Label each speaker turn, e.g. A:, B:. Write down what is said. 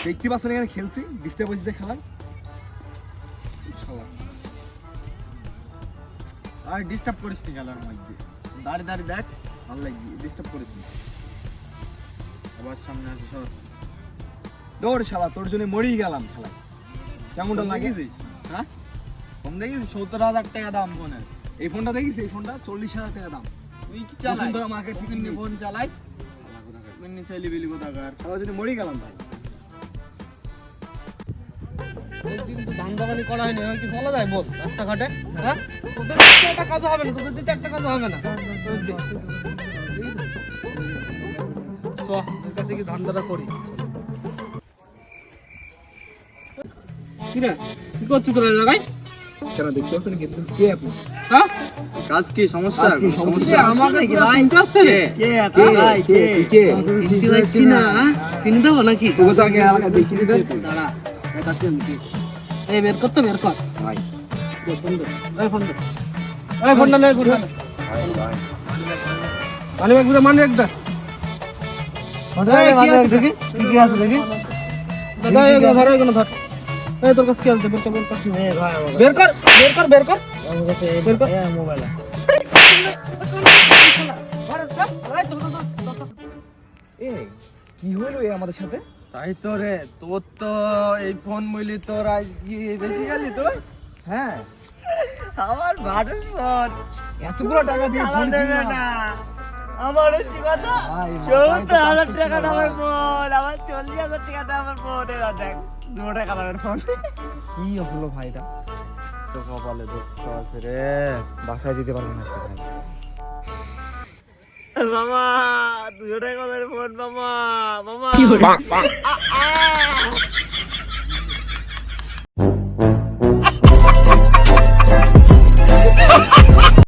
A: দেখতে পাচ্ছেন এখানে খেলছি ডিস্টার্ব হয়েছে খেলায়।
B: আর ডিস্টার্ব করিস নি খেলার মধ্যে, দাঁড়িয়ে দাঁড়িয়ে দেখ, ভালো লাগবে, ডিস্টার্ব করিস নি। আবার সামনে আছে সব
A: দৌড় শালা, তোর জন্য মরেই গেলাম খেলায়। কেমনটা লাগে?
B: হ্যাঁ ফোন দেখিস 70,000 টাকা দাম ফোনের।
A: এই ফোনটা দেখিস, এই ফোনটা 40,000 টাকা দাম।
B: তুই কি চালাই?
A: বসুন্ধরা মার্কেট থেকে নিয়ে
B: ফোন চালাই মিনি চাইলি বিলি কোথাকার।
A: খেলার জন্য মরেই গেলাম ভাই।
C: কিন্তু ধান বাগানি করা হয়নি, কি বলা যায় বল রাস্তাঘাটে? হ্যাঁ তোদের একটা কাজ হবে না, তোদের দিতে একটা কাজ হবে না। তোর কাছে কি ধান দাঁড়া করি? কি রে কি করছিস তোরা জায়গায়?
A: কেন দেখতে পাচ্ছেন কে আপনি?
C: হ্যাঁ
B: কাজ কি সমস্যা?
A: কাজ কি সমস্যা?
C: আমাকে
B: নাকি
C: পুরো
B: ভাই?
C: চিনতে আসছে রে।
B: কে এত ভাই কে?
C: চিনতে পারছি না, চিনি দেবো নাকি?
A: তোকে তো আগে এলাকায় দেখিনি রে।
C: দাঁড়া দেখাচ্ছি আমি কি। এই বের কর তো, বের কর
A: ভাই
C: ফোন দে, এই ফোন দে, এই ফোনটা নে, ফোনটা নে। মানি ব্যাগ বুঝে মানি একটা দেখি কি আছে দেখি। দাদা এগুলো ধর, এগুলো ধর। এই তোর কাছে কি আছে? বের কর, বের কর, বের কর, বের কর, বের কর, বের কর মোবাইল।
A: এ কি হলো এ আমাদের সাথে?
B: তাই তো রে, তোর তো এই ফোন মইলি তোর আজ কি বেশি গেলি তুই?
A: হ্যাঁ
B: আমার ভাড়ার ফোন
A: এতগুলো টাকা দিয়ে ফোন
B: নেবে
A: কিনলাম।
B: না। আমার হচ্ছে কথা
A: ভাই,
B: 70,000 টাকা দামের ফোন, আমার 40,000 টাকা দামের ফোন। এবার দেখ 2 টাকা দামের ফোন।
A: কি হলো ভাইটা?
B: তো কপালে দুঃখ আছে রে
A: বাসায় যেতে পারবে না আজকে ভাই।
B: মামা, 2 টাকা দামের ফোন মামা, মামা।